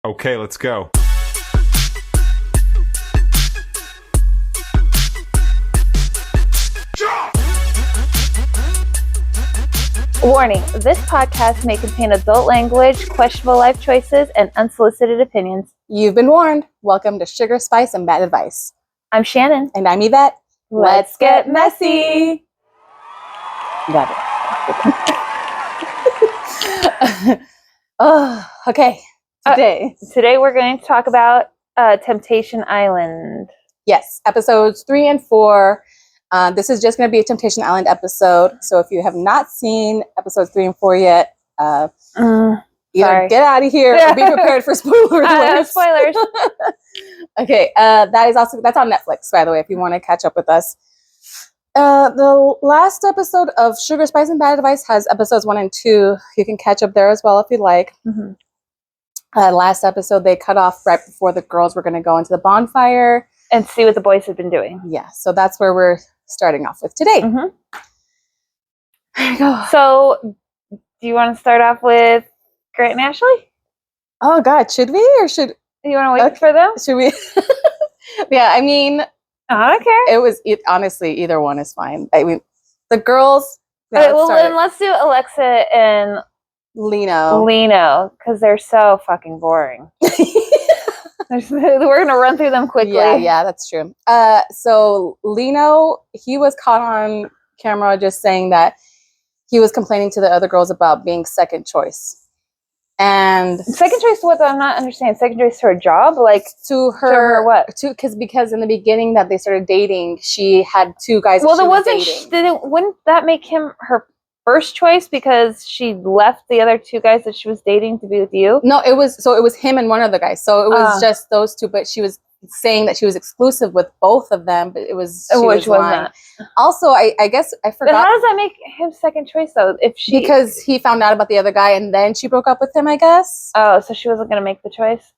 Okay, let's go. Warning, this podcast may contain adult language, questionable life choices, and unsolicited opinions. You've been warned. Welcome to Sugar, Spice, and Bad Advice. I'm Shannon. And I'm Yvette. Let's get messy. Got it. Oh, okay. Today we're going to talk about Temptation Island. Yes, episodes 3 and 4. This is just going to be a Temptation Island episode. So if you have not seen episodes 3 and 4 yet, either get out of here or be prepared for spoiler alerts. Spoilers. Okay, that's on Netflix, by the way, if you want to catch up with us. The last episode of Sugar, Spice, and Bad Advice has episodes 1 and 2. You can catch up there as well if you like. Mm-hmm. Last episode, they cut off right before the girls were going to go into the bonfire. And see what the boys had been doing. Yeah, so that's where we're starting off with today. Mm-hmm. There you go. So, do you want to start off with Grant and Ashley? Oh, God, should we? Or should... You want to wait for them? Should we? Yeah, I mean... I don't care. Honestly, either one is fine. I mean, the girls... Then let's do Alexa and Lino, because they're so fucking boring. We're gonna run through them quickly. Yeah, that's true. So Lino, he was caught on camera just saying that he was complaining to the other girls about being second choice. And second choice, what I'm not understanding. Second choice to her job, like to her what? Because in the beginning that they started dating, she had two guys. Well, wouldn't that make him her first choice because she left the other two guys that she was dating to be with you? No, it was him and one other guy. So it was just those two, but she was saying that she was exclusive with both of them, but which was lying. Also, I guess I forgot. But how does that make him second choice though? Because he found out about the other guy and then she broke up with him, I guess. Oh, so she wasn't gonna make the choice.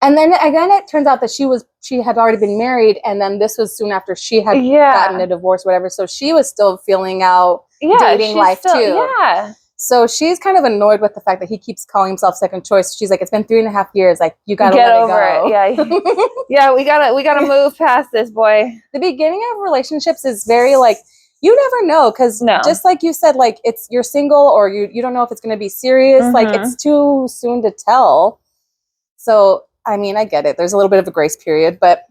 And then again, it turns out that she had already been married, and then this was soon after she had gotten a divorce, whatever. So she was still feeling out dating life too. Yeah. So she's kind of annoyed with the fact that he keeps calling himself second choice. She's like, it's been 3.5 years. Like, you gotta get let over it go. Yeah. Yeah, we gotta move past this, boy. The beginning of relationships is very like, you never know, because just like you said, like you're single or you don't know if it's gonna be serious. Mm-hmm. Like it's too soon to tell. So I mean, I get it. There's a little bit of a grace period, but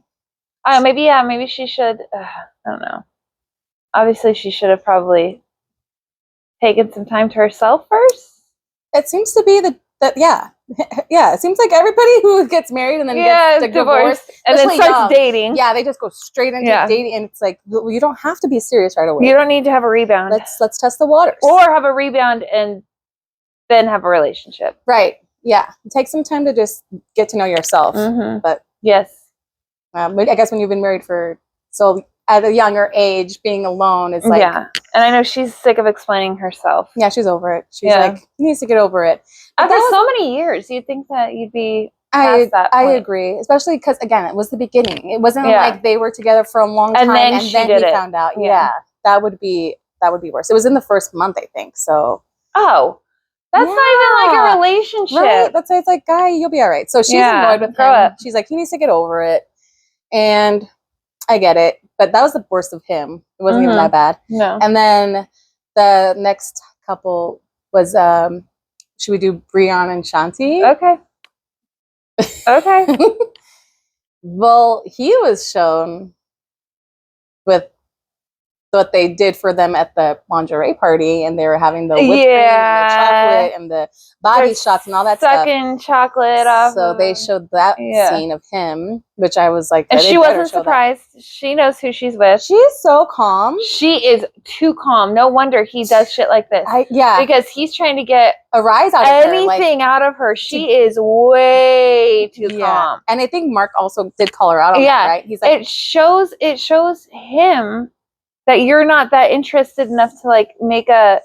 maybe she should. I don't know. Obviously, she should have probably taken some time to herself first. It seems to be yeah. It seems like everybody who gets married and then gets divorced and then starts dating. Yeah, they just go straight into dating, and it's like, well, you don't have to be serious right away. You don't need to have a rebound. Let's test the waters, or have a rebound and then have a relationship. Right. Yeah, take some time to just get to know yourself. Mm-hmm. But yes, I guess when you've been married at a younger age, being alone is like... Yeah, and I know she's sick of explaining herself. Yeah, she's over it. She's like, he needs to get over it. After so many years, you'd think that you'd be past that point. I agree, especially because, again, it was the beginning. It wasn't like they were together for a long time and then he found out. Yeah, that would be worse. It was in the first month, I think, so... Oh. That's not even like a relationship. Right? That's why it's like, guy, you'll be all right. So she's annoyed with him. She's like, he needs to get over it. And I get it. But that was the worst of him. It wasn't even that bad. No. And then the next couple was, should we do Breon and Shanti? Okay. Well, he was shown with what they did for them at the lingerie party, and they were having the whipped cream and the chocolate and the body shots and all that stuff. Sucking chocolate off. So they showed that scene of him, which I was like, and she wasn't surprised. She knows who she's with. She's so calm. She is too calm. No wonder he does shit like this. Because he's trying to get a rise out of her. Anything out of her. She is way too calm. And I think Mark also did call her out on that, right? He's like, it shows him that you're not that interested enough to like make guys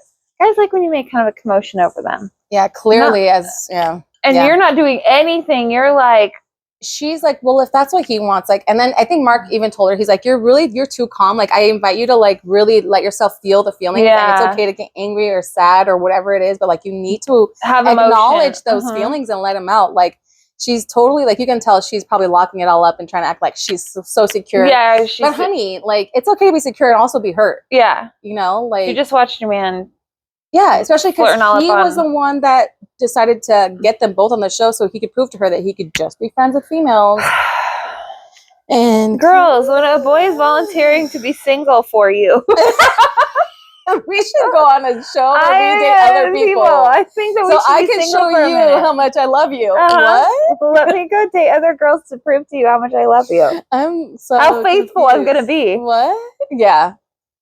like when you make kind of a commotion over them. Yeah, clearly And you're not doing anything. You're like, she's like, well, if that's what he wants, like, and then I think Mark even told her, he's like, you're too calm. Like, I invite you to like really let yourself feel the feelings. And it's okay to get angry or sad or whatever it is, but like you need to have acknowledge those feelings and let them out. Like, she's totally like, you can tell she's probably locking it all up and trying to act like she's so secure. Yeah, but honey, like, it's okay to be secure and also be hurt. Yeah, you know, like, you just watched your man. Yeah, especially because he on... was the one that decided to get them both on the show so he could prove to her that he could just be friends with females. And girls, when a boy is volunteering to be single for you, we should go on a show where we date other people. I think that we so should I be can single show for a you minute. how much I love you. What? Let me go date other girls to prove to you how much I love you. I'm so how faithful confused. I'm gonna be. What? Yeah.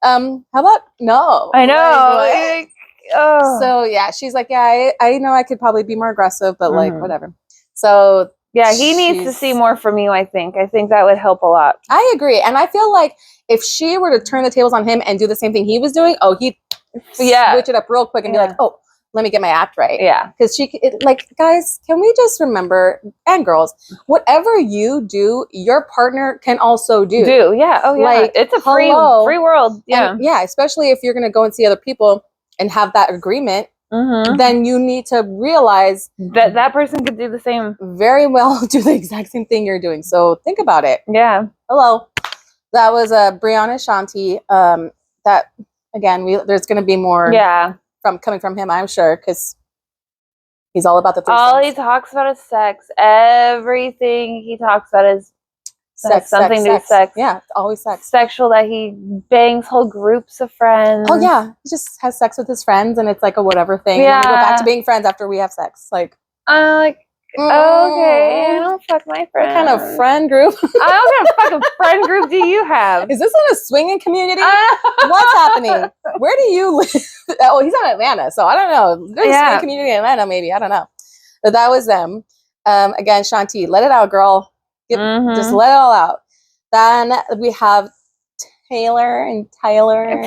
How about no? I know. Like, oh. So yeah, she's like, yeah, I know I could probably be more aggressive, but like whatever. So yeah, he needs to see more from you. I think that would help a lot. I agree, and I feel like if she were to turn the tables on him and do the same thing he was doing, he'd switch it up real quick and be like, oh, let me get my act right. Yeah, because like, guys, can we just remember, and girls, whatever you do, your partner can also do. Yeah, oh yeah, like, it's a free world. Yeah, and yeah, especially if you're gonna go and see other people and have that agreement. Then you need to realize that person could do the same. Very well, do the exact same thing you're doing. So think about it. Yeah. Hello. That was Brianna Shanti. That again, there's going to be more. Yeah. Coming from him, I'm sure, because he's all about the threesomes. All he talks about is sex. Everything he talks about is sex. Something to do with sex. Yeah, it's always sex. Sexual, that he bangs whole groups of friends. Oh yeah, he just has sex with his friends, and it's like a whatever thing. Yeah. And we go back to being friends after we have sex. Like, okay, I don't fuck my friends. What kind of friend group? What kind of fucking friend group do you have? Is this in a swinging community? What's happening? Where do you live? Oh, he's in Atlanta, so I don't know. There's a swinging community in Atlanta, maybe. I don't know. But that was them. Again, Shanti, let it out, girl. Just let it all out. Then we have Taylor and Tyler.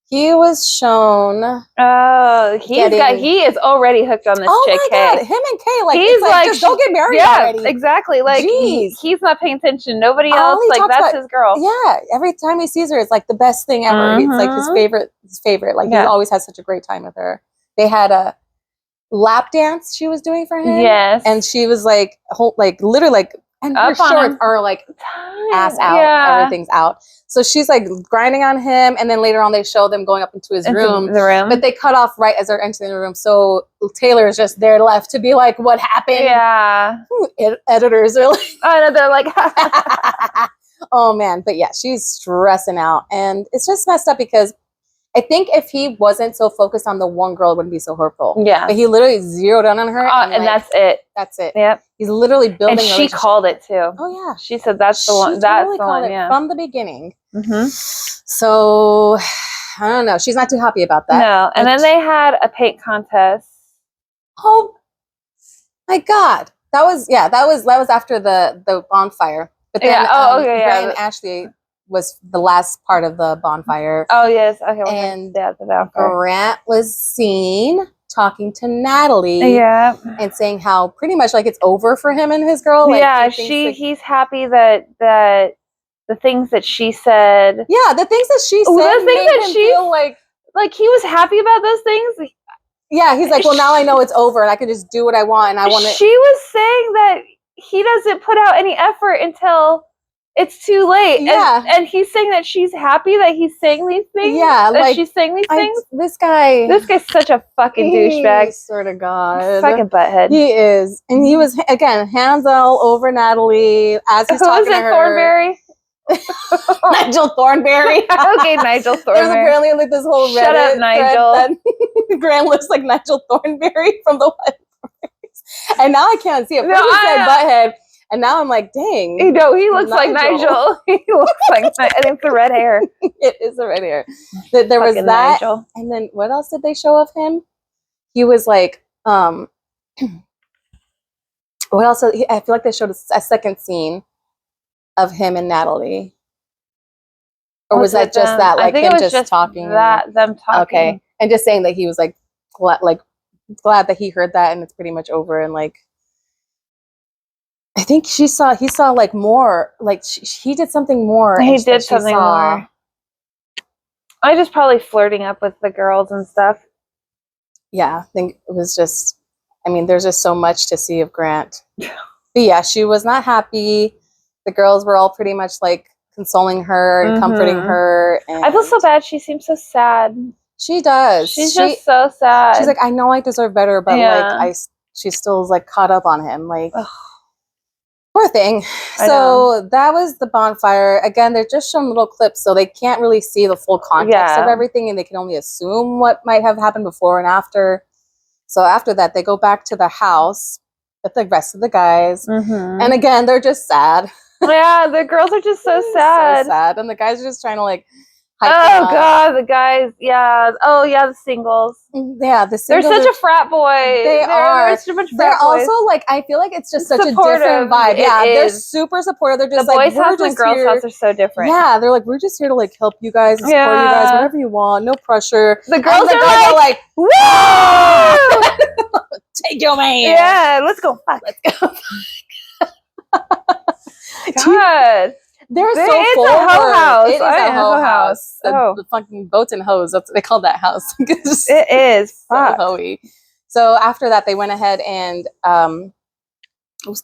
He was shown. Oh, he is already hooked on this chick. Oh my god, him and Kay, like, he's like just don't get married already. Exactly. Like he's not paying attention. Nobody else. Like, that's his girl. Yeah. Every time he sees her, it's like the best thing ever. It's like his favorite. Like, he always has such a great time with her. They had a lap dance she was doing for him. Yes. And she was like literally like, and her shorts are like ass out. Yeah. Everything's out. So she's like grinding on him, and then later on they show them going up into his room. But they cut off right as they're entering the room. So Taylor is just there left to be like, what happened? Yeah. Editors are like, oh no, they're like, oh man. But yeah, she's stressing out, and it's just messed up because I think if he wasn't so focused on the one girl, it wouldn't be so hurtful. Yeah. But he literally zeroed in on her. And that's it. That's it. Yep. He's literally building. And she called it too. Oh yeah. She said that's the one. That's the one. Yeah. From the beginning. So I don't know. She's not too happy about that. No. And then they had a paint contest. Oh my god. That was after the bonfire. But then Grant and Ashley was the last part of the bonfire. Oh yes, okay. And Grant was seen talking to Natalie, and saying how pretty much like it's over for him and his girl. Like, he's happy that the things that she said. Yeah, the things that she said. The things that she feel like he was happy about those things. Yeah, he's like, well, now I know it's over, and I can just do what I want, and I want to. She was saying that he doesn't put out any effort until it's too late. Yeah. And he's saying that she's happy that he's saying these things. Yeah. That she's saying these things. This guy's such a fucking douchebag. Sort of God. Fucking butthead. He is. And he was, again, hands all over Natalie as he's talking to her. Thornberry? Nigel Thornberry. Okay, Nigel Thornberry. There's apparently like this whole Shut up, Nigel. Graham looks like Nigel Thornberry from the White Boys. And now I can't see it. First he said butthead. And now I'm like, dang. He looks like Nigel. He looks like, I think the red hair. It is the red hair. There was that. Nigel. And then what else did they show of him? He was like, what else? I feel like they showed a second scene of him and Natalie. Or was that just that? Like him just talking? Them talking. Okay. And just saying that he was like glad that he heard that and it's pretty much over, and like, I think he saw like more, like he did something more. He did something more. I just probably flirting up with the girls and stuff. Yeah, I think it was just I mean, there's just so much to see of Grant. But yeah, she was not happy. The girls were all pretty much like consoling her and comforting her. And I feel so bad. She seems so sad. She does. She's just so sad. She's like, I know I deserve better, but like she still is like caught up on him. Like, poor thing. So that was the bonfire. Again, they're just showing little clips, so they can't really see the full context of everything, and they can only assume what might have happened before and after. So after that, they go back to the house with the rest of the guys, and again, they're just sad. Yeah, the girls are just so sad. So sad, and the guys are just trying to like. Oh God, the guys, Oh yeah, the singles. Yeah, the singles. They're such a frat boy. They're also like, I feel like it's just such a different vibe. They're super supportive. They're just the like, boys' house and the girls' house are so different. Yeah, they're like, we're just here to like help you guys, support you guys, whatever you want, no pressure. The girls are like, woo! Take your man. Yeah, let's go. Fuck. Let's go. God. They're so it's forward. A hoe house. It is a hoe house. The fucking boats and hoes. That's what they call that house. It is. So hoey. So after that, they went ahead and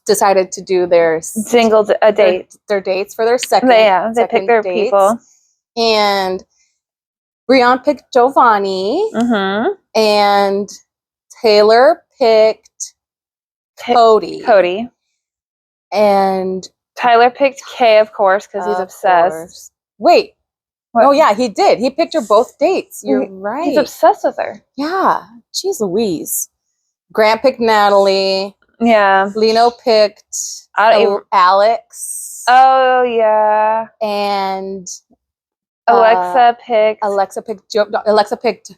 decided to do their date. Their dates for their second. They picked their people. And Breon picked Giovanni. And Taylor picked Cody. And Tyler picked Kay, of course, because he's obsessed. Wait. What? Oh, yeah, he did. He picked her both dates. You're right. He's obsessed with her. Yeah. Jeez Louise. Grant picked Natalie. Yeah. Lino picked Alex. Oh, yeah. And Alexa picked... Alexa picked...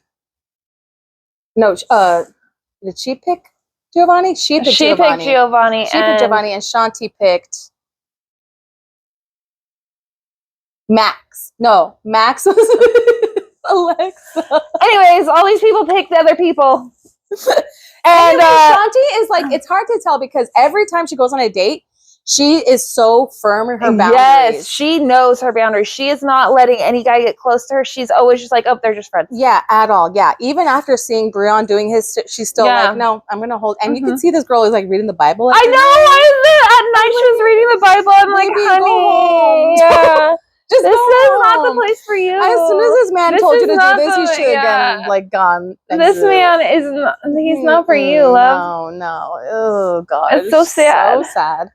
No, did she pick Giovanni? She picked Giovanni. She picked Giovanni, and Shanti picked... Max. No, Max was Alexa. Anyways, all these people picked the other people. And Shanti is like, it's hard to tell because every time she goes on a date, she is so firm in her boundaries. Yes, she knows her boundaries. She is not letting any guy get close to her. She's always just like, oh, they're just friends. Yeah, at all. Yeah. Even after seeing Breon doing his, she's still like, no, I'm going to hold. And you can see this girl is like reading the Bible. I know. At night she was reading the Bible. I'm like, honey. Yeah. This is not the place for you. As soon as this man told you to do this, you should have like gone. This man is not, he's not for you, love. No. Oh, God. It's so sad. So sad.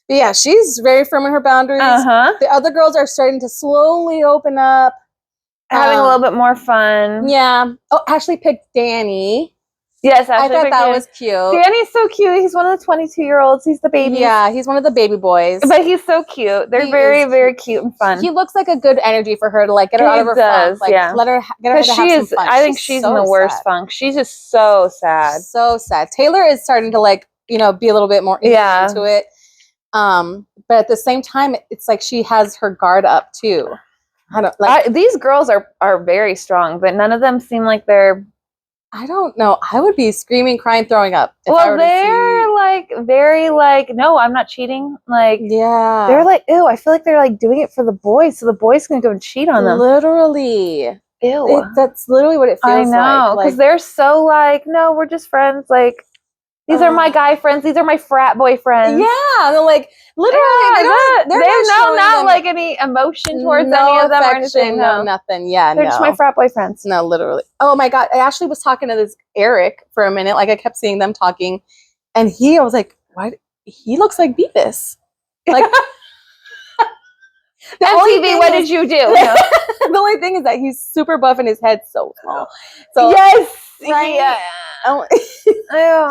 But yeah, she's very firm in her boundaries. The other girls are starting to slowly open up. Having a little bit more fun. Yeah. Oh, Ashley picked Danny. Yes, I thought that was cute. Danny's so cute. He's one of the 22-year-olds. He's the baby. Yeah, he's one of the baby boys. But he's so cute. They're very, very cute and fun. He looks like a good energy for her to like get her out of her funk. Like, let her get her to have some fun. I think she's in the worst funk. She's just so sad. So sad. Taylor is starting to like, be a little bit more into it. But at the same time, it's like she has her guard up too. I don't like these girls are very strong, but none of them seem like they're. I don't know. I would be screaming, crying, throwing up. Well, they're like very like, no, I'm not cheating. Like, yeah, they're like, ew. I feel like they're like doing it for the boys, so the boys can go and cheat on them. Literally, ew. That's literally what it feels like. I know, because they're so like, no, we're just friends. Like, these are my guy friends. These are my frat boy friends. Yeah, they're like literally. There's not like any emotion towards any of them or anything. No, nothing. Yeah, they're just my frat boy friends. No, literally. Oh my God, I actually was talking to this Eric for a minute. Like I kept seeing them talking, and I was like, "What? He looks like Beavis." Like MTV, what did you do? The only thing is that he's super buff and his head's so small. So yes. Right? Yeah.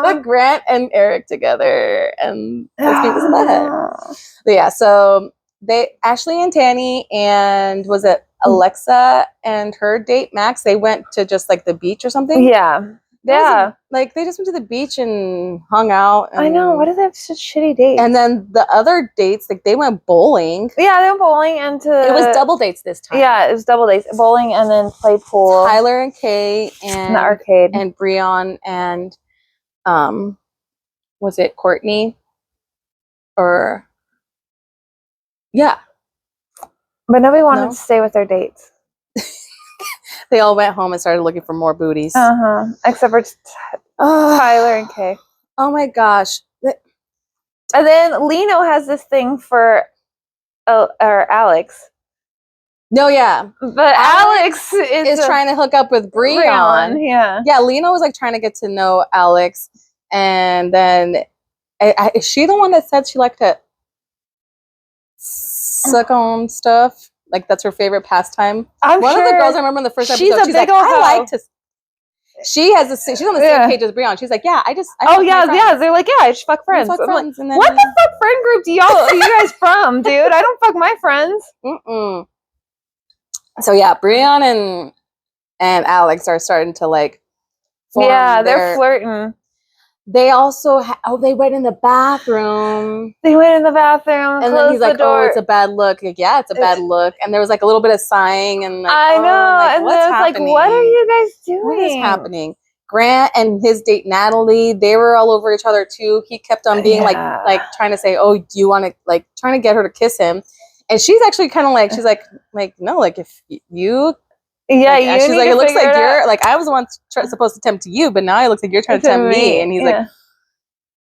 Put Grant and Eric together and those people's in the head. But yeah, so Ashley and Tanny and was it Alexa and her date Max, they went to just like the beach or something. Yeah. Like they just went to the beach and hung out. And, I know. Why do they have such shitty dates? And then the other dates, like they went bowling. Yeah, they went bowling and it was double dates this time. Yeah, it was double dates. Bowling and then play pool. Tyler and Kay and in the arcade. And Breon and was it Courtney? Or yeah. But nobody wanted to stay with their dates. They all went home and started looking for more booties. Except for Tyler and Kay. Oh my gosh. And then Lino has this thing for or Alex. No, yeah. But Alex is trying to hook up with Breon. Yeah. Yeah, Lino was like trying to get to know Alex. And then is she the one that said she liked to suck on stuff? Like that's her favorite pastime. One of the girls I remember in the first episode, she's like, I like to. She's on the same page as Breon. She's like, yeah, I they're like, yeah, I just fuck friends. Fuck friends. Like, what the fuck friend group do you guys from, dude? I don't fuck my friends. So yeah, Breon and Alex are starting to like form they're flirting. They also they went in the bathroom. And then he's like, oh, it's a bad look. Like, yeah, it's a bad look. And there was like a little bit of sighing and like, I know. Like, and what's happening? Like, what are you guys doing? What is happening? Grant and his date Natalie, they were all over each other too. He kept on being like trying to say, oh, do you want to like trying to get her to kiss him? And she's actually kind of like, she's like no, like if you. Yeah, like, she's like, it looks like you're like I was the one supposed to tempt you, but now it looks like you're trying to tempt me. And he's like,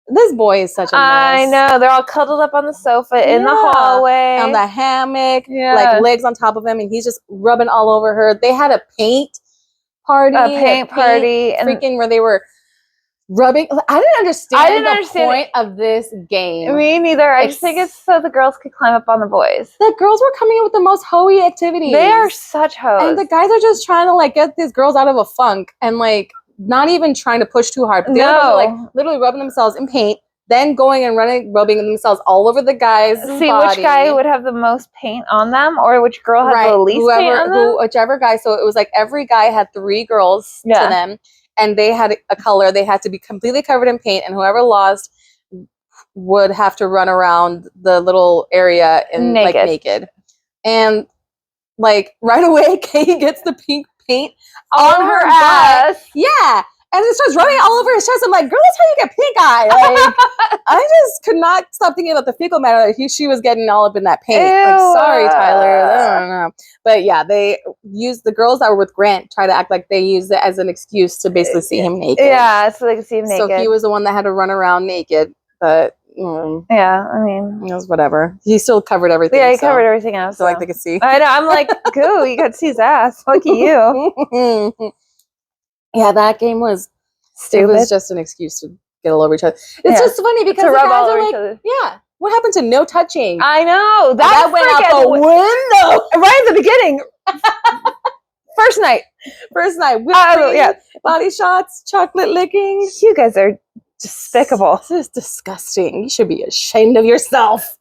this boy is such a mess. I know. They're all cuddled up on the sofa in the hallway, on the hammock, like legs on top of him, and he's just rubbing all over her. They had a paint party, freaking where they were rubbing. I didn't understand the point of this game. Me neither. I just think it's so the girls could climb up on the boys. The girls were coming up with the most hoey activities. They are such hoes. And the guys are just trying to like get these girls out of a funk and like not even trying to push too hard. But the other girls are like literally rubbing themselves in paint, then going and rubbing themselves all over the guy's body. Which guy would have the most paint on them, or which girl had the least paint on them? Whichever guy. So it was like every guy had 3 girls to them. And they had a color. They had to be completely covered in paint, and whoever lost would have to run around the little area and naked. And like right away, Kay gets the pink paint on her ass. Butt. Yeah. And it starts running all over his chest. I'm like, girl, that's how you get pink eye. Like, I just could not stop thinking about the fecal matter that she was getting all up in that paint. Ew. Like, sorry, Tyler. I don't know. But yeah, they used the girls that were with Grant try to act like they used it as an excuse to basically see him naked. Yeah, so they could see him naked. So he was the one that had to run around naked. But yeah, I mean, it was whatever. He still covered everything. Yeah, he covered everything else. So like they could see. I know. I'm like, goo, you got to see his ass. Lucky you. Yeah, that game was stupid. It was just an excuse to get all over each other. It's just funny because the guys are like, yeah, what happened to no touching? I know. That went out the window. Right at the beginning. First night. Body shots, chocolate licking. You guys are despicable. This is disgusting. You should be ashamed of yourself.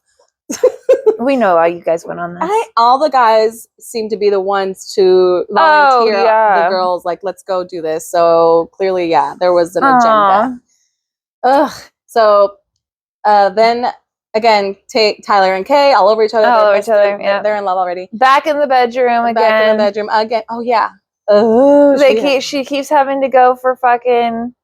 We know how you guys went on this. All the guys seem to be the ones to volunteer the girls, like, let's go do this. So clearly, there was an agenda. Ugh. So then again, Tyler and Kay all over each other. They're in love already. Back in the bedroom again. Oh yeah. Oh, she keeps having to go for fucking.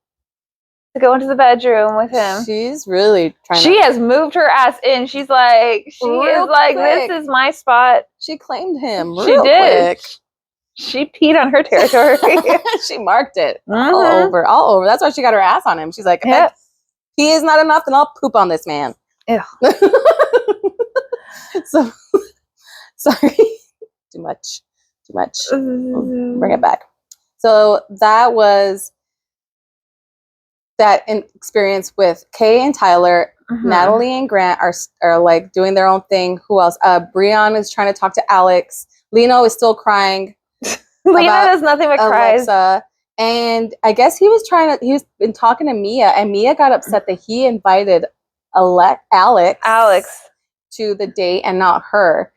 To go into the bedroom with him. She's really trying. She has moved her ass in. She's like, this is my spot. She claimed him. She did. Quick. She peed on her territory. She marked it all over. That's why she got her ass on him. She's like, if pee is not enough, then I'll poop on this man. Ew. So sorry, too much. Bring it back. So that was. That experience with Kay and Tyler, Natalie and Grant are like doing their own thing. Who else? Breon is trying to talk to Alex. Lino is still crying. Lino does nothing but cries. And I guess he's been talking to Mia, and Mia got upset that he invited Alex to the date and not her.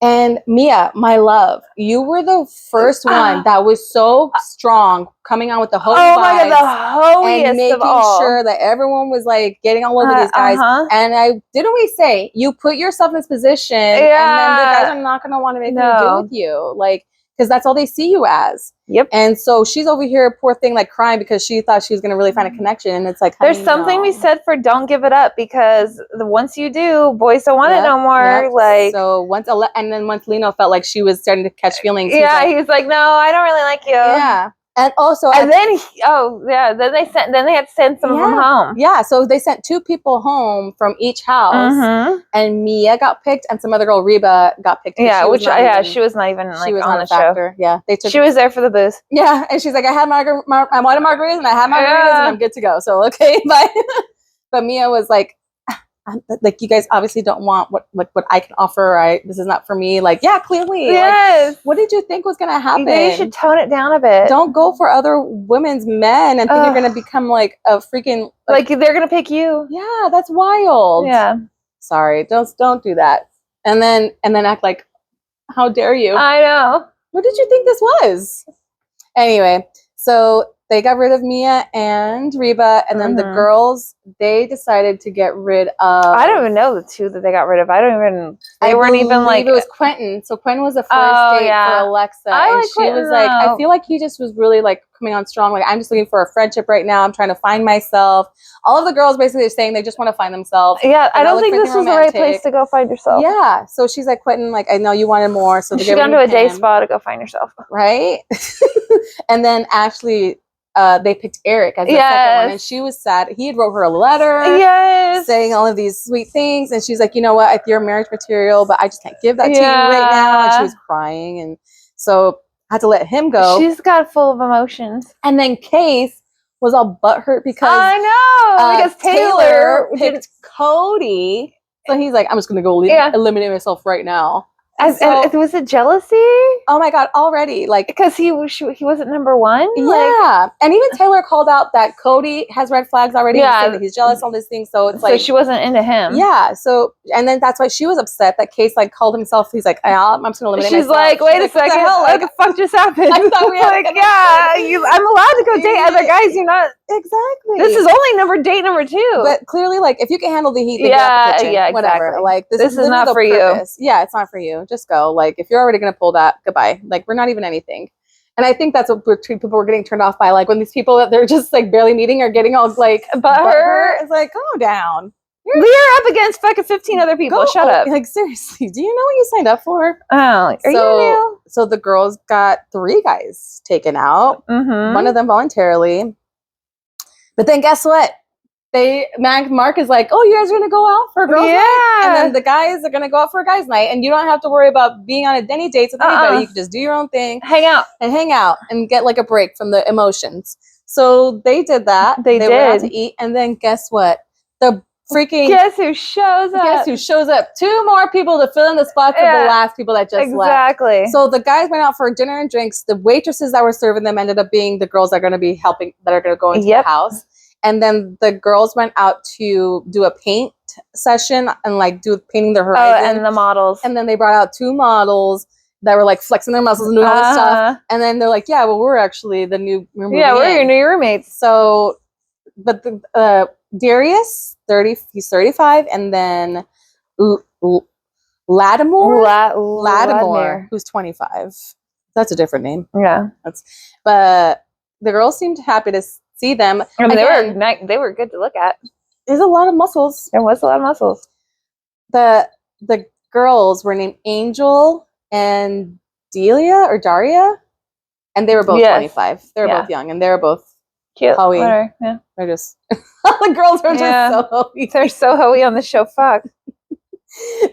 And Mia, my love, you were the first one that was so strong coming on with the hoey vibes. Oh my God, the hoeyest and making sure that everyone was like getting all over these guys. And didn't we say you put yourself in this position and then the guys are not going to want to make anything to do with you. Like, because that's all they see you as. Yep. And so she's over here, poor thing, like crying because she thought she was going to really find a connection. And it's like, there's something we said for don't give it up, because once you do, boys don't want it no more. Like, so once Lino felt like she was starting to catch feelings. He's like, no, I don't really like you. Yeah. And also, then then they had to send some of them home. Yeah, so they sent 2 people home from each house, and Mia got picked, and some other girl, Reba, got picked. Yeah, she was not even like on the show. Yeah, she was there for the booze. Yeah, and she's like, I wanted margaritas, and I had margaritas, and I'm good to go. So okay, bye. But Mia was like, you guys obviously don't want what I can offer. This is not for me. Like, yeah, clearly. Yes. Like, what did you think was going to happen? You should tone it down a bit. Don't go for other women's men and think you're going to become like a freaking like they're going to pick you. Yeah, that's wild. Yeah. Sorry, don't do that. And then act like, how dare you? I know. What did you think this was? Anyway, so they got rid of Mia and Reba, and then the girls, they decided to get rid of... I don't even know the 2 that they got rid of. They weren't even like... It was Quentin. So Quentin was the first date for Alexa. And she was like, I feel like he just was really like coming on strong. Like, I'm just looking for a friendship right now. I'm trying to find myself. All of the girls basically are saying they just want to find themselves. Yeah, I don't think this was the right place to go find yourself. Yeah. So she's like, Quentin, like, I know you wanted more. So she's gone to a day spa to go find herself. Right? And then Ashley... they picked Eric as the second one, and she was sad. He had wrote her a letter saying all of these sweet things, and she's like, you know what, you're marriage material, but I just can't give that to you right now. And she was crying, and so I had to let him go. She's got full of emotions. And then Case was all butthurt because I know, because Taylor picked Cody, so he's like, I'm just gonna go eliminate myself right now. And was it jealousy? Oh my God! Already, like, because he wasn't number 1. Yeah, and even Taylor called out that Cody has red flags already. Yeah, he said that he's jealous, all these things. So it's like, she wasn't into him. Yeah. So, and then that's why she was upset that Case like called himself. He's like, I'm just gonna eliminate myself. She's like, wait a second, what the fuck just happened? I thought we had like, I'm allowed to go date other guys. You're not exactly. This is only date number 2. But clearly, like, if you can handle the heat, then get out the kitchen, whatever. Exactly. Like, this is not for you. Yeah, it's not for you. Just go. Like, if you're already going to pull that, goodbye. Like, we're not even anything. And I think that's what people were getting turned off by. Like, when these people that they're just, like, barely meeting are getting all, like, butthurt. It's like, calm down. You're up against fucking 15 other people. Shut up. Like, seriously, do you know what you signed up for? Oh, are you new? So the girls got 3 guys taken out. One of them voluntarily. But then guess what? Mark is like, oh, you guys are going to go out for a girls' night? And then the guys are going to go out for a guys' night. And you don't have to worry about being on any dates with anybody. You can just do your own thing. Hang out. And get like a break from the emotions. So they did that. They went out to eat. And then guess what? Guess who shows up? 2 more people to fill in the spots of the last people that just left. So the guys went out for dinner and drinks. The waitresses that were serving them ended up being the girls that are going to be helping, that are going to go into the house. And then the girls went out to do a paint session and like do painting their horizon. And the models. And then they brought out 2 models that were like flexing their muscles and doing all this stuff. And then they're like, yeah, well, we're actually the new we're your new roommates. So, but the Darius, he's 35, and then Lattimore, who's 25. That's a different name. Yeah. But the girls seemed happy to see them. I mean, they were good to look at. There's a lot of muscles. There was a lot of muscles. The girls were named Angel and Daria, and they were both 25. They were both young, and they were both cute. Hoey. Yeah. They're just the girls are just so hoey. They're so hoey on the show. Fuck.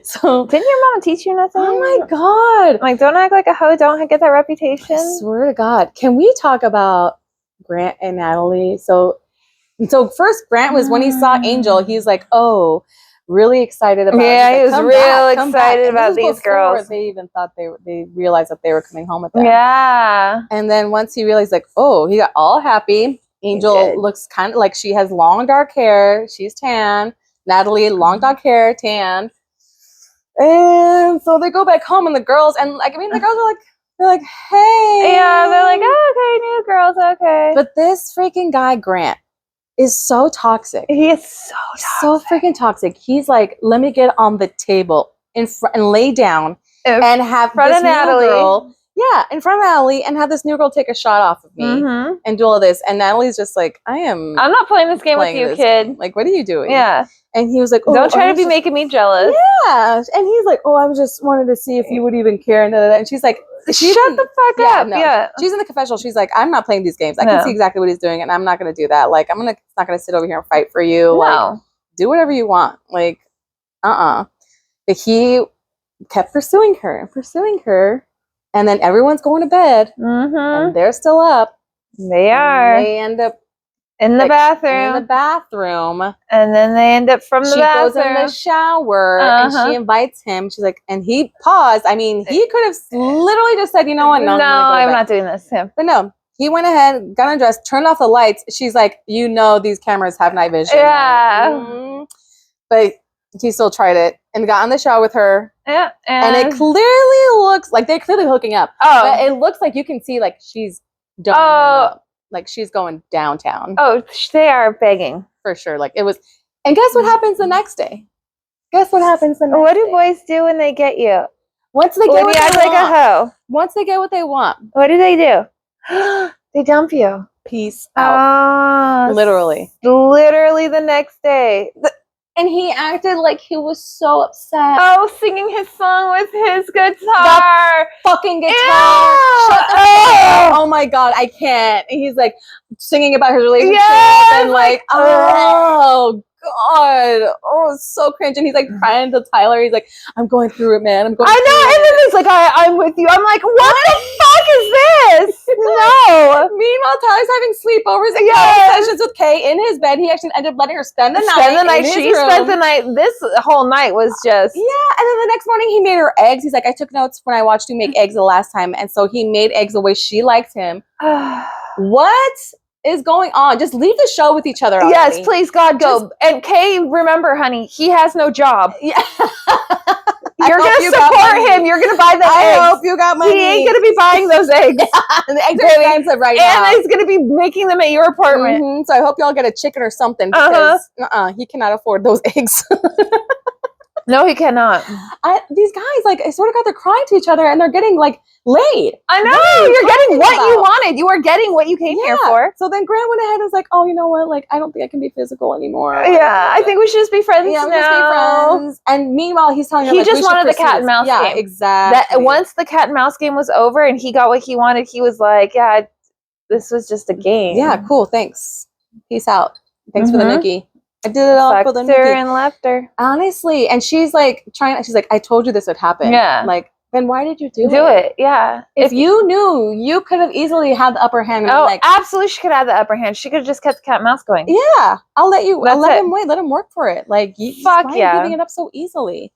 So didn't your mom teach you nothing? Oh my God! Like, don't act like a hoe. Don't get that reputation. I swear to God. Can we talk about Grant and Natalie? So first Grant was when he saw Angel, he's like, oh, really excited about he was real excited about these girls. They even thought they realized that they were coming home with them. Yeah. And then once he realized, like, oh, he got all happy. Angel looks kind of like, she has long dark hair. She's tan. Natalie, long dark hair, tan. And so they go back home, and the girls, and like, I mean, the girls are like, they're like, hey. Yeah, they're like, oh, okay, new girls, okay. But this freaking guy, Grant, is so toxic. He is so freaking toxic. He's like, let me get on the table and lay down and have this new girl. Yeah, in front of Natalie, and have this new girl take a shot off of me and do all this. And Natalie's just like, I'm not playing this game with you, kid. Like, what are you doing? Yeah. And he was like, oh, don't try to be making me jealous. Yeah. And he's like, oh, I just wanted to see if you would even care. And she's like, Shut the fuck up. No. Yeah. She's in the confessional. She's like, I'm not playing these games. I can see exactly what he's doing, and I'm not going to do that. Like, it's not going to sit over here and fight for you. No. Like, do whatever you want. Like, But he kept pursuing her. And then everyone's going to bed. And they're still up. They are. And they end up in the bathroom. And then they end up from the bathroom. She goes in the shower and she invites him. She's like, and he paused. I mean, he could have literally just said, you know what? No, I'm not doing this. Yeah. But no, he went ahead, got undressed, turned off the lights. She's like, you know, these cameras have night vision. Yeah. But he still tried it and got in the shower with her. Yeah. And it clearly looks like they're clearly hooking up. Oh. But it looks like you can see like she's done up. Like she's going downtown. Oh, they are begging. For sure. Like it was. And guess what happens the next day? What do boys do when they get you? Once they get what they want. Like a hoe. Once they get what they want. What do? They dump you. Peace out. Literally. Literally the next day. And he acted like he was so upset. Oh, singing his song with his guitar. That fucking guitar. Shut the fuck up. Oh my God, I can't. And he's like singing about his relationship and like, oh God. Oh, it's so cringe. And he's like crying to Tyler. He's like, I'm going through it, man. I know. And then he's like, I'm with you. I'm like, what the fuck is this? No. Meanwhile, Tyler's having sleepovers and sessions with Kay in his bed. He actually ended up letting her spend the night. She spent the night. This whole night was just. Yeah. And then the next morning he made her eggs. He's like, I took notes when I watched you make eggs the last time. And so he made eggs the way she liked him. What is going on? Just leave the show with each other already. Yes, please, God, go. And Kay, remember, honey, he has no job. Yeah. You're going to support him. You're going to buy the eggs. I hope you got money. He ain't going to be buying those eggs. And the eggs are expensive right now. And he's going to be making them at your apartment. So I hope y'all get a chicken or something because he cannot afford those eggs. No, he cannot. These guys, like, I sort of got they're crying to each other and they're getting, like, laid. I know. You're getting what you wanted. You are getting what you came here for. So then Grant went ahead and was like, oh, you know what? Like, I don't think I can be physical anymore. Yeah, I think we should just be friends now. Just be friends. And meanwhile, he's telling her, he just wanted the cat and mouse game. Yeah, exactly. Once the cat and mouse game was over and he got what he wanted, he was like, yeah, this was just a game. Yeah, cool. Thanks. Peace out. Thanks for the nookie. I did it all for the nookie. And left her. Honestly. And she's like, I told you this would happen. Yeah. Like, then why did you do it? Yeah. If you knew, you could have easily had the upper hand. And absolutely, she could have the upper hand. She could have just kept the cat and mouse going. Yeah. I'll let him wait. Let him work for it. Like, why are you giving it up so easily?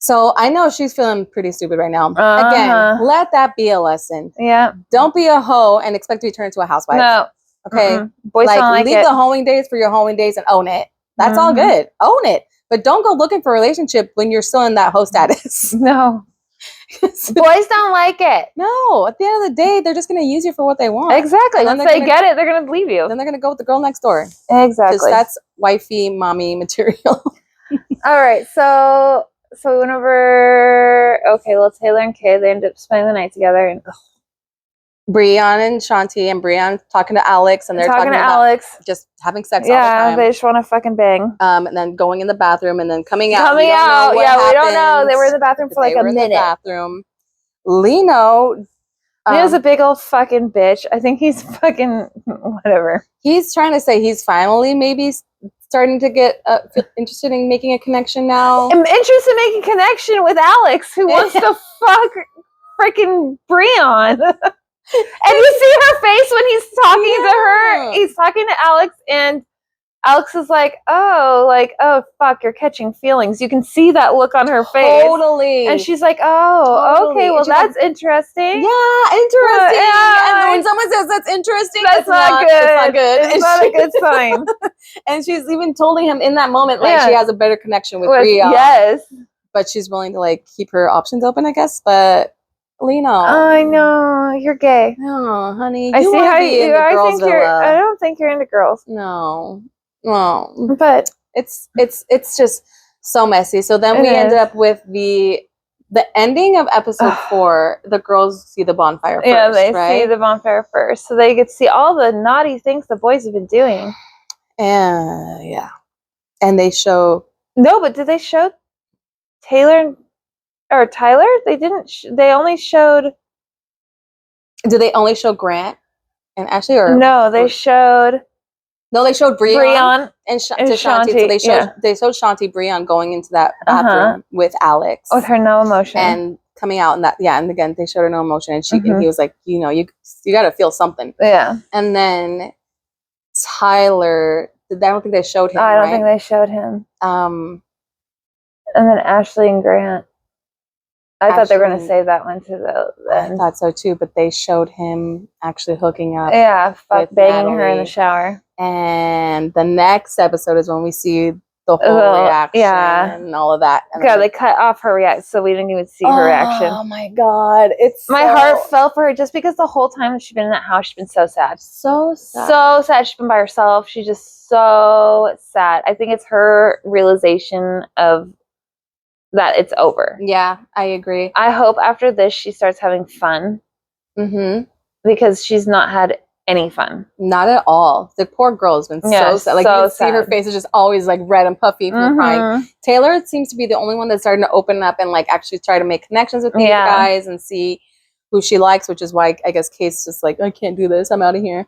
So I know she's feeling pretty stupid right now. Again, let that be a lesson. Yeah. Don't be a hoe and expect to be turned into a housewife. No. Okay. Boys don't like leave the hoeing days for your hoeing days and own it. That's all good. Own it. But don't go looking for a relationship when you're still in that hoe status. No. Boys don't like it. No. At the end of the day, they're just going to use you for what they want. Exactly. Once they get it, they're going to leave you. Then they're going to go with the girl next door. Exactly. Because that's wifey, mommy material. All right. So we went over. Okay. Well, Taylor and Kay, they ended up spending the night together. And Breon and Shanti, and Breon talking to Alex, and they're talking to Alex, just having sex all the time. Yeah, they just want to fucking bang. And then going in the bathroom, and then coming out. We don't know. They were in the bathroom for like a minute. Lino's a big old fucking bitch. I think he's fucking whatever. He's trying to say he's finally maybe starting to get interested in making a connection now. I'm interested in making a connection with Alex, who wants to fuck freaking Breon. And you see her face when he's talking to her. He's talking to Alex, and Alex is like, oh, fuck, you're catching feelings. You can see that look on her face. Totally. And she's like, okay, well, that's interesting. Yeah, interesting. And when someone says that's interesting, that's not good. It's not a good sign. And she's even told him in that moment, she has a better connection with Breon. Yes. But she's willing to, keep her options open, I guess. But Lino. I know. You're gay. No, honey. I see how you I don't think you're into girls. No. But it's just so messy. So then we ended up with the ending of episode 4. The girls see the bonfire first. Yeah, they see the bonfire first. So they get to see all the naughty things the boys have been doing. Yeah. And they show... No, but did they show Taylor or Tyler? They didn't. They only showed. Did they only show Grant and Ashley, or no? They showed. No, they showed Breon and Shanti. Shanti. So they showed Shanti Breon going into that bathroom with Alex, with her no emotion, and coming out, and that and again they showed her no emotion, and and he was like, you know, you got to feel something. Yeah. And then Tyler, I don't think they showed him. I don't think they showed him. And then Ashley and Grant. I thought they were going to save that one to the end. I thought so too, but they showed him actually hooking up. Yeah, banging her in the shower. And the next episode is when we see the whole reaction and all of that. And they cut off her reaction, so we didn't even see her reaction. Oh my God. My heart fell for her just because the whole time she's been in that house, she's been so sad. So sad. So sad. She's been by herself. She's just so sad. I think it's her realization of that it's over. Yeah, I agree. I hope after this she starts having fun. Because she's not had any fun. Not at all. The poor girl has been so sad. Like, you can see her face is just always like red and puffy from crying. Taylor seems to be the only one that's starting to open up and like actually try to make connections with these guys and see who she likes, which is why I guess Kate's just like, I can't do this. I'm out of here.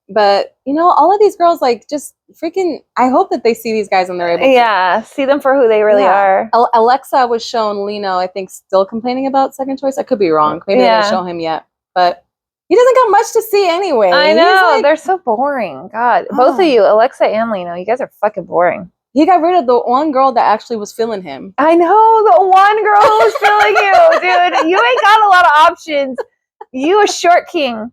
But, you know, all of these girls, like, just freaking, I hope that they see these guys and they're able to. Yeah, see them for who they really are. Alexa was shown Lino, I think, still complaining about second choice. I could be wrong. Maybe they didn't show him yet. But he doesn't got much to see anyway. I know. They're so boring. God. Both of you, Alexa and Lino, you guys are fucking boring. He got rid of the one girl that actually was feeling him. I know. The one girl who was feeling you, dude. You ain't got a lot of options. You a short king.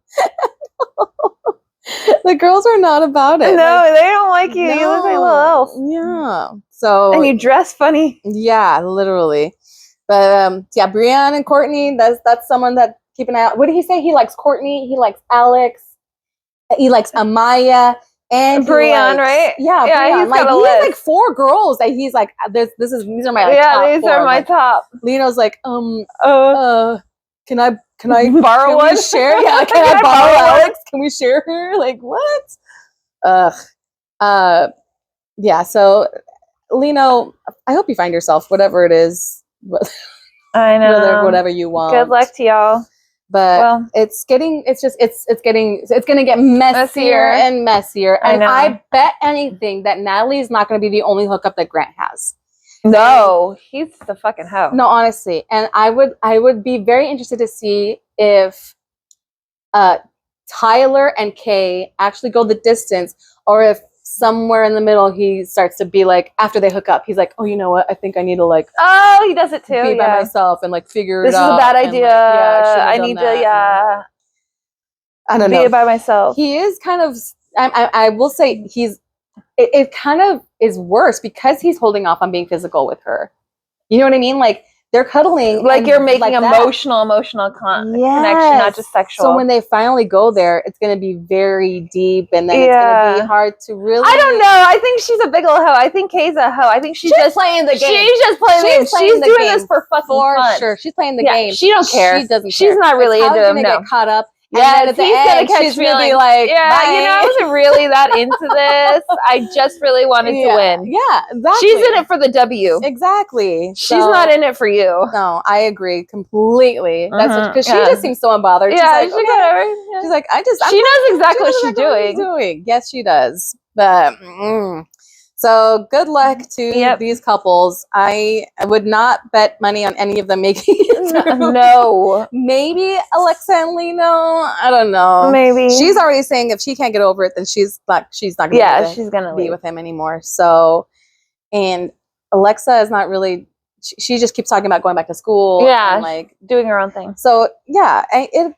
The girls are not about it. No, they don't like you. No. You look like a little elf. Yeah. So. And you dress funny. Yeah, literally. But yeah, Breon and Courtney. That's someone that keep an eye out. What did he say? He likes Courtney. He likes Alex. He likes Amaya and Breon, right? Yeah, Breon. He's got a list. He has like 4 girls that he's like. These are my top these 4. are my top. Lino's like Can I borrow one? Share? Yeah, can I borrow Alex? Can we share her? Like, what? Yeah, so Lino, I hope you find yourself, whatever it is. I know. Whatever you want. Good luck to y'all. But it's gonna get messier and messier. And I bet anything that Natalie's not gonna be the only hookup that Grant has. No, he's the fucking hoe. No, honestly. And I would be very interested to see if Tyler and Kay actually go the distance, or if somewhere in the middle he starts to be like, after they hook up, he's like, oh, you know what? I think I need to like he does it too. Be by myself and like figure it out. This is a bad idea. Like, I need to I don't know. Be by myself. He is kind of I will say it kind of is worse because he's holding off on being physical with her. You know what I mean? Like, they're cuddling. Like, you're making like emotional connection, not just sexual. So when they finally go there, it's going to be very deep, and then it's going to be hard to really... I don't know. I think she's a big old hoe. I think Kay's a hoe. I think she's just playing the game. She's just playing the game. She's doing this for fucking fun. Sure. She's playing the game. She don't care. She doesn't care. She's not really into him, get caught up. Yeah, and then at the end, she's going to be like, bye. You know, I wasn't really that into this. I just really wanted to win. Yeah, exactly. She's in it for the W. Exactly. She's not in it for you. No, I agree completely. That's because she just seems so unbothered. Yeah, she's like, she knows exactly what she's doing. Yes, she does. But so good luck to these couples. I would not bet money on any of them making it through. No. Maybe Alexa and Lino. I don't know. Maybe. She's already saying if she can't get over it, then she's not gonna she's gonna be with him anymore. So, and Alexa is not really, she just keeps talking about going back to school. Yeah. And like doing her own thing. So yeah,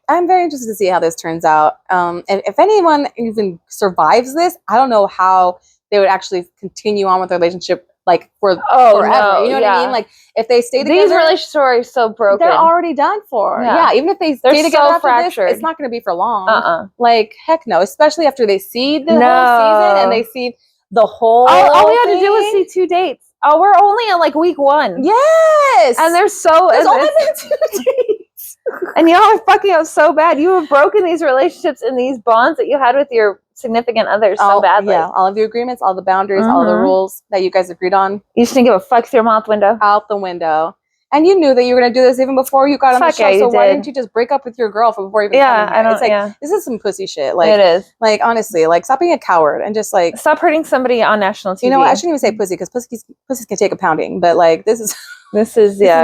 I'm very interested to see how this turns out. And if anyone even survives this, I don't know how they would actually continue on with their relationship like forever. No, you know what I mean? Like, if they stay together, these relationships are so broken. They're already done for. Yeah, even if they stay together after this, it's not going to be for long. Like, heck no. Especially after they see the whole season and they see the whole. All we had to do was see 2 dates. Oh, we're only on like week 1. Yes, and there's only been 2 dates, and y'all are fucking up so bad. You have broken these relationships and these bonds that you had with your significant others so badly. Yeah, all of the agreements, all the boundaries, all the rules that you guys agreed on. You just didn't give a fuck through them out the window. Out the window. and you knew that you were going to do this even before you got on the show. So why didn't you just break up with your girlfriend before even coming here? I don't. It's like this is some pussy shit. Like it is. Like honestly, like stop being a coward and just like stop hurting somebody on national TV. You know what? I shouldn't even say pussy because pussies can take a pounding, but like this is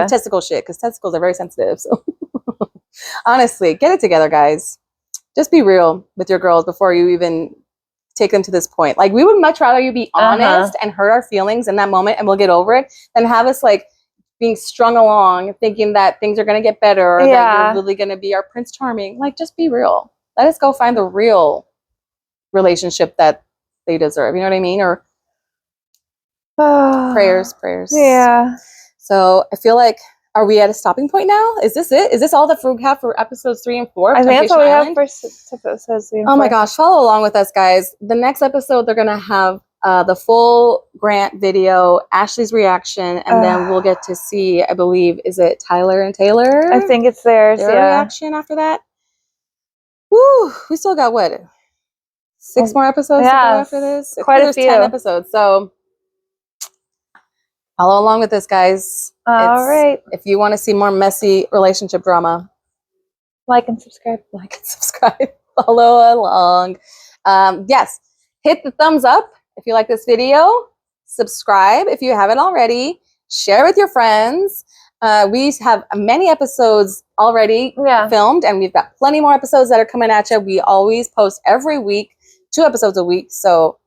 testicle shit because testicles are very sensitive. So honestly, get it together, guys. Just be real with your girls before you even take them to this point. Like we would much rather you be honest and hurt our feelings in that moment and we'll get over it than have us like being strung along thinking that things are going to get better or that you're really going to be our Prince Charming. Like just be real. Let us go find the real relationship that they deserve. You know what I mean? Or prayers. Yeah. So I feel like, are we at a stopping point now? Is this it? Is this all that we have for episodes 3 and 4? I think that's all we have for episodes 3 and 4. Oh my gosh, follow along with us, guys. The next episode, they're going to have the full Grant video, Ashley's reaction, and then we'll get to see, I believe, is it Tyler and Taylor? I think it's theirs, Their reaction after that. Woo! We still got, what, 6 more episodes to go after this? Quite a few. 10 episodes, so follow along with this, guys. All right. If you want to see more messy relationship drama, like and subscribe. Follow along. Yes, hit the thumbs up if you like this video. Subscribe if you haven't already. Share with your friends. We have many episodes already filmed, and we've got plenty more episodes that are coming at you. We always post every week, 2 episodes a week. So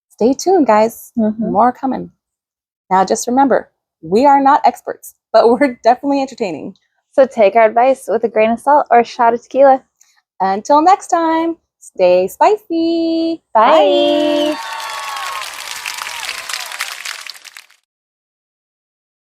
stay tuned, guys. More coming. Now, just remember, we are not experts, but we're definitely entertaining. So take our advice with a grain of salt or a shot of tequila. Until next time, stay spicy. Bye.